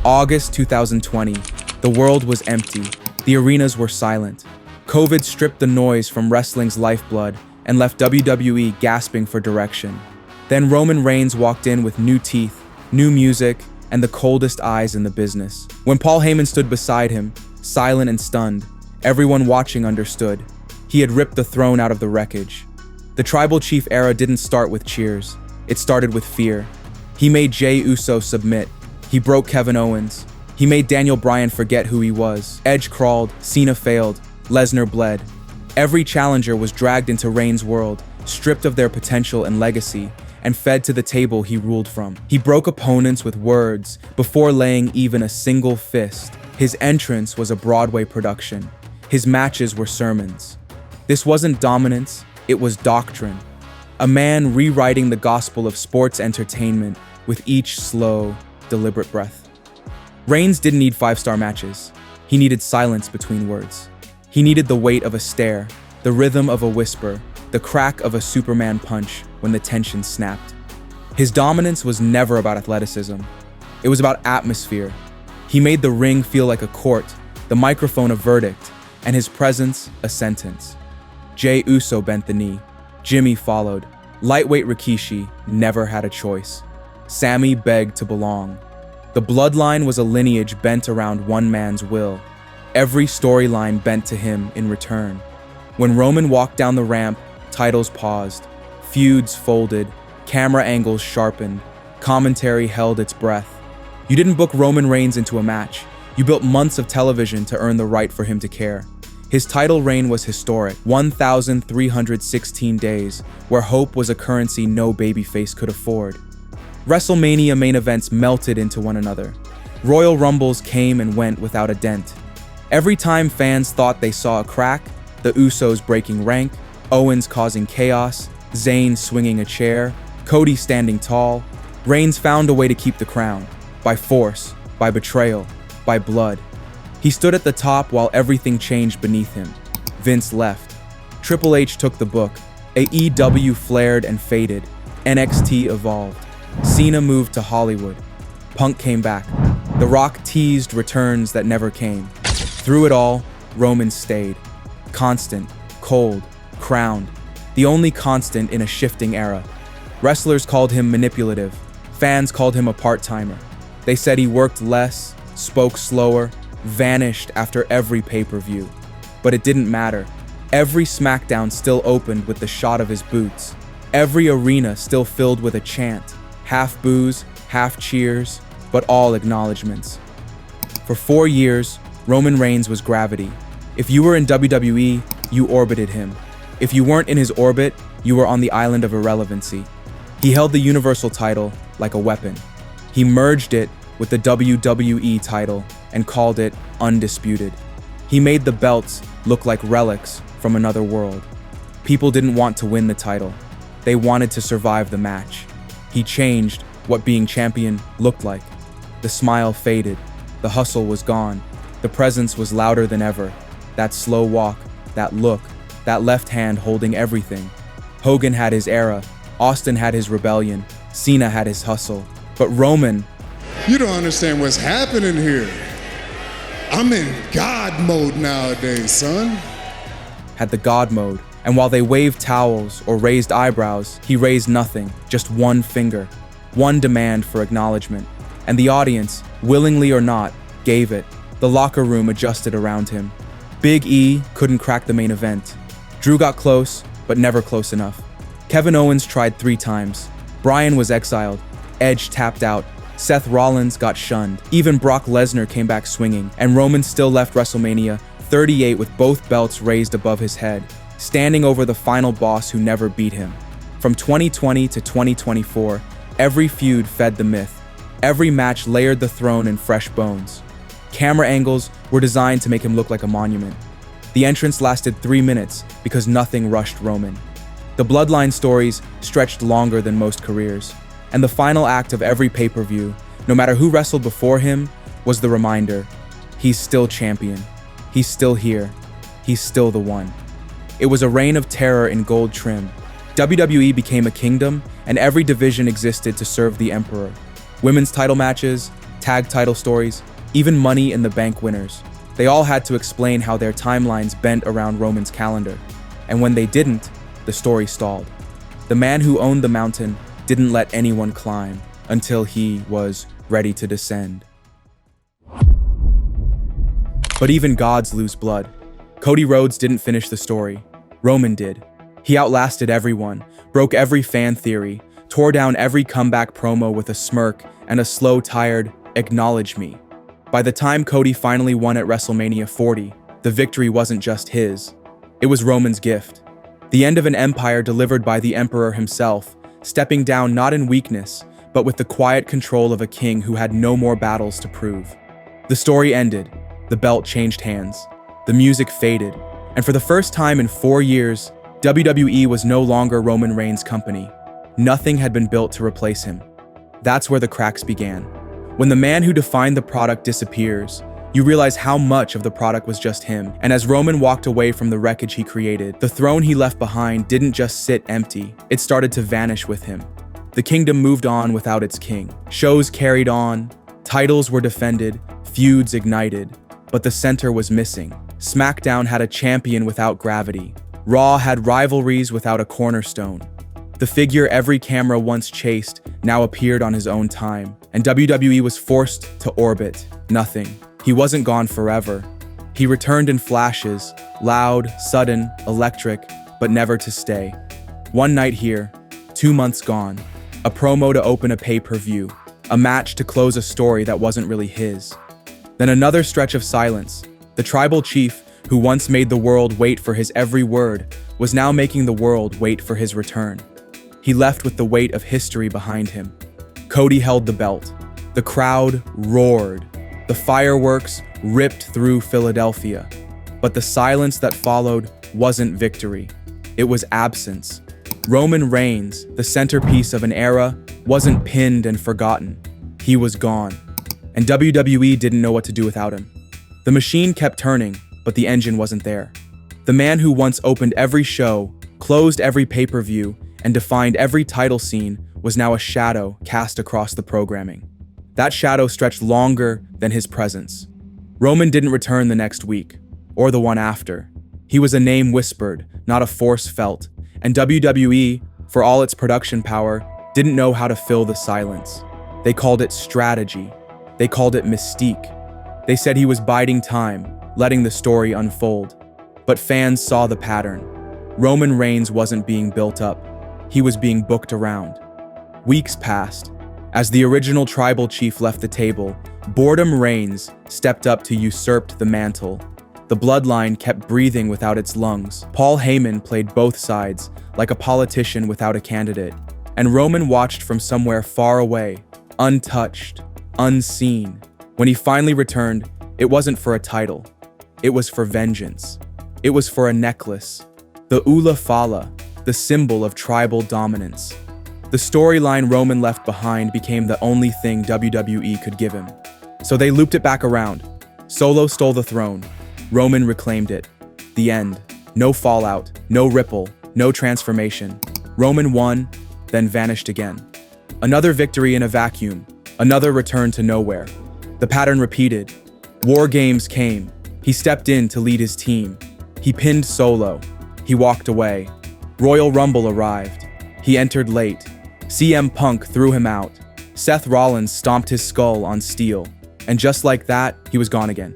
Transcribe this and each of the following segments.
August 2020. The world was empty. The arenas were silent. COVID stripped the noise from wrestling's lifeblood and left WWE gasping for direction. Then Roman Reigns walked in with new teeth, new music, and the coldest eyes in the business. When Paul Heyman stood beside him, silent and stunned, everyone watching understood. He had ripped the throne out of the wreckage. The Tribal Chief era didn't start with cheers. It started with fear. He made Jey Uso submit. He broke Kevin Owens. He made Daniel Bryan forget who he was. Edge crawled, Cena failed, Lesnar bled. Every challenger was dragged into Reigns' world, stripped of their potential and legacy, and fed to the table he ruled from. He broke opponents with words before laying even a single fist. His entrance was a Broadway production. His matches were sermons. This wasn't dominance, it was doctrine. A man rewriting the gospel of sports entertainment with each slow, deliberate breath. Reigns didn't need 5-star matches. He needed silence between words. He needed the weight of a stare, the rhythm of a whisper, the crack of a Superman punch when the tension snapped. His dominance was never about athleticism. It was about atmosphere. He made the ring feel like a court, the microphone a verdict, and his presence a sentence. Jey Uso bent the knee. Jimmy followed. Lightweight Rikishi never had a choice. Sami begged to belong. The Bloodline was a lineage bent around one man's will. Every storyline bent to him in return. When Roman walked down the ramp, titles paused. Feuds folded. Camera angles sharpened. Commentary held its breath. You didn't book Roman Reigns into a match. You built months of television to earn the right for him to care. His title reign was historic, 1,316 days, where hope was a currency no babyface could afford. WrestleMania main events melted into one another. Royal Rumbles came and went without a dent. Every time fans thought they saw a crack, the Usos breaking rank, Owens causing chaos, Zayn swinging a chair, Cody standing tall, Reigns found a way to keep the crown, by force, by betrayal, by blood. He stood at the top while everything changed beneath him. Vince left. Triple H took the book. AEW flared and faded. NXT evolved. Cena moved to Hollywood. Punk came back. The Rock teased returns that never came. Through it all, Roman stayed. Constant, cold, crowned. The only constant in a shifting era. Wrestlers called him manipulative. Fans called him a part-timer. They said he worked less, spoke slower, vanished after every pay-per-view. But it didn't matter. Every SmackDown still opened with the shot of his boots. Every arena still filled with a chant. Half boos, half cheers, but all acknowledgements. For 4 years, Roman Reigns was gravity. If you were in WWE, you orbited him. If you weren't in his orbit, you were on the island of irrelevancy. He held the Universal title like a weapon. He merged it with the WWE title and called it undisputed. He made the belts look like relics from another world. People didn't want to win the title. They wanted to survive the match. He changed what being champion looked like. The smile faded. The hustle was gone. The presence was louder than ever. That slow walk, that look, that left hand holding everything. Hogan had his era. Austin had his rebellion. Cena had his hustle. But Roman... You don't understand what's happening here. I'm in God mode nowadays, son. Had the God mode. And while they waved towels or raised eyebrows, he raised nothing, just one finger, one demand for acknowledgement. And the audience, willingly or not, gave it. The locker room adjusted around him. Big E couldn't crack the main event. Drew got close, but never close enough. Kevin Owens tried 3 times. Bryan was exiled. Edge tapped out. Seth Rollins got shunned. Even Brock Lesnar came back swinging, and Roman still left WrestleMania 38 with both belts raised above his head, standing over the final boss who never beat him. From 2020 to 2024, every feud fed the myth. Every match layered the throne in fresh bones. Camera angles were designed to make him look like a monument. The entrance lasted 3 minutes because nothing rushed Roman. The Bloodline stories stretched longer than most careers. And the final act of every pay-per-view, no matter who wrestled before him, was the reminder, he's still champion. He's still here. He's still the one. It was a reign of terror in gold trim. WWE became a kingdom, and every division existed to serve the emperor. Women's title matches, tag title stories, even Money in the Bank winners. They all had to explain how their timelines bent around Roman's calendar. And when they didn't, the story stalled. The man who owned the mountain didn't let anyone climb until he was ready to descend. But even gods lose blood. Cody Rhodes didn't finish the story. Roman did. He outlasted everyone, broke every fan theory, tore down every comeback promo with a smirk and a slow, tired, "Acknowledge me." By the time Cody finally won at WrestleMania 40, the victory wasn't just his. It was Roman's gift. The end of an empire delivered by the Emperor himself, stepping down not in weakness, but with the quiet control of a king who had no more battles to prove. The story ended. The belt changed hands. The music faded. And for the first time in 4 years, WWE was no longer Roman Reigns' company. Nothing had been built to replace him. That's where the cracks began. When the man who defined the product disappears, you realize how much of the product was just him. And as Roman walked away from the wreckage he created, the throne he left behind didn't just sit empty, it started to vanish with him. The kingdom moved on without its king. Shows carried on, titles were defended, feuds ignited, but the center was missing. SmackDown had a champion without gravity. Raw had rivalries without a cornerstone. The figure every camera once chased now appeared on his own time, and WWE was forced to orbit nothing. He wasn't gone forever. He returned in flashes, loud, sudden, electric, but never to stay. One night here, 2 months gone, a promo to open a pay-per-view, a match to close a story that wasn't really his. Then another stretch of silence. The tribal chief, who once made the world wait for his every word, was now making the world wait for his return. He left with the weight of history behind him. Cody held the belt. The crowd roared. The fireworks ripped through Philadelphia. But the silence that followed wasn't victory. It was absence. Roman Reigns, the centerpiece of an era, wasn't pinned and forgotten. He was gone. And WWE didn't know what to do without him. The machine kept turning, but the engine wasn't there. The man who once opened every show, closed every pay-per-view, and defined every title scene was now a shadow cast across the programming. That shadow stretched longer than his presence. Roman didn't return the next week, or the one after. He was a name whispered, not a force felt, and WWE, for all its production power, didn't know how to fill the silence. They called it strategy. They called it mystique. They said he was biding time, letting the story unfold. But fans saw the pattern. Roman Reigns wasn't being built up. He was being booked around. Weeks passed. As the original tribal chief left the table, Boredom Reigns stepped up to usurp the mantle. The bloodline kept breathing without its lungs. Paul Heyman played both sides, like a politician without a candidate. And Roman watched from somewhere far away, untouched, unseen. When he finally returned, it wasn't for a title. It was for vengeance. It was for a necklace. The Ula Fala, the symbol of tribal dominance. The storyline Roman left behind became the only thing WWE could give him. So they looped it back around. Solo stole the throne. Roman reclaimed it. The end. No fallout, no ripple, no transformation. Roman won, then vanished again. Another victory in a vacuum. Another return to nowhere. The pattern repeated. War Games came. He stepped in to lead his team. He pinned Solo. He walked away. Royal Rumble arrived. He entered late. CM Punk threw him out. Seth Rollins stomped his skull on steel. And just like that, he was gone again.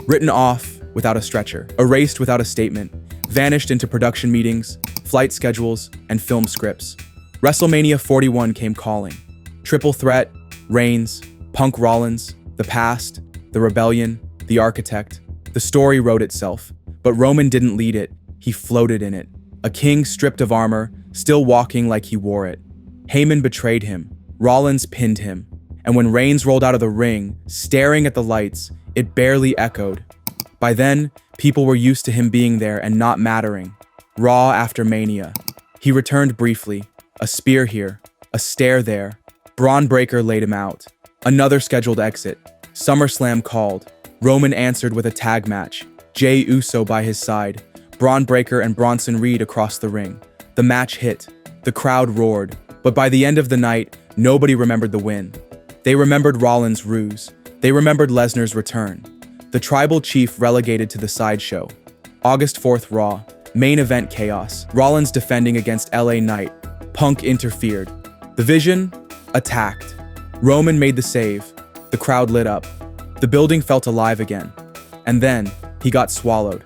Written off without a stretcher. Erased without a statement. Vanished into production meetings, flight schedules, and film scripts. WrestleMania 41 came calling. Triple threat, Reigns, Punk Rollins, the past, the rebellion, the architect. The story wrote itself. But Roman didn't lead it. He floated in it. A king stripped of armor, still walking like he wore it. Heyman betrayed him. Rollins pinned him. And when Reigns rolled out of the ring, staring at the lights, it barely echoed. By then, people were used to him being there and not mattering. Raw after Mania. He returned briefly. A spear here. A stare there. Braun Breaker laid him out. Another scheduled exit. SummerSlam called. Roman answered with a tag match. Jey Uso by his side. Braun Breaker and Bronson Reed across the ring. The match hit. The crowd roared. But by the end of the night, nobody remembered the win. They remembered Rollins' ruse. They remembered Lesnar's return. The tribal chief relegated to the sideshow. August 4th Raw. Main event chaos. Rollins defending against LA Knight. Punk interfered. The Vision attacked. Roman made the save. The crowd lit up. The building felt alive again. And then, he got swallowed.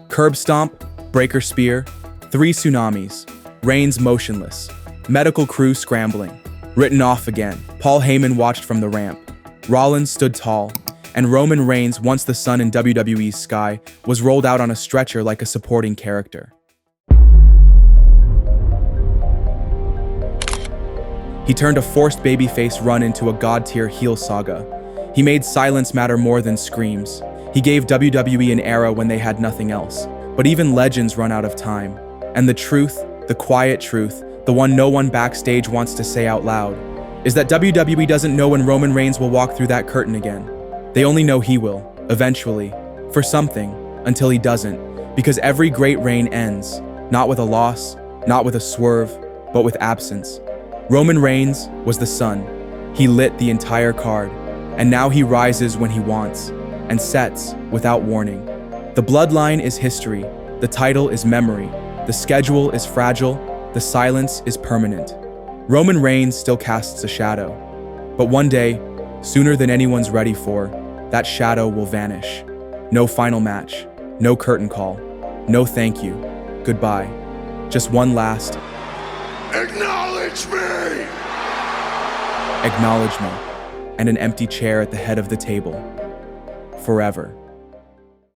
Curb stomp, breaker spear, 3 tsunamis. Reigns motionless. Medical crew scrambling. Written off again. Paul Heyman watched from the ramp. Rollins stood tall. And Roman Reigns, once the sun in WWE's sky, was rolled out on a stretcher like a supporting character. He turned a forced babyface run into a god-tier heel saga. He made silence matter more than screams. He gave WWE an era when they had nothing else. But even legends run out of time. And the truth, the quiet truth, the one no one backstage wants to say out loud, is that WWE doesn't know when Roman Reigns will walk through that curtain again. They only know he will, eventually, for something, until he doesn't, because every great reign ends, not with a loss, not with a swerve, but with absence. Roman Reigns was the sun. He lit the entire card, and now he rises when he wants, and sets without warning. The bloodline is history, the title is memory, the schedule is fragile, the silence is permanent. Roman Reigns still casts a shadow, but one day, sooner than anyone's ready for, that shadow will vanish. No final match, no curtain call, no thank you, goodbye. Just one last Acknowledge me! acknowledgement and an empty chair at the head of the table. Forever.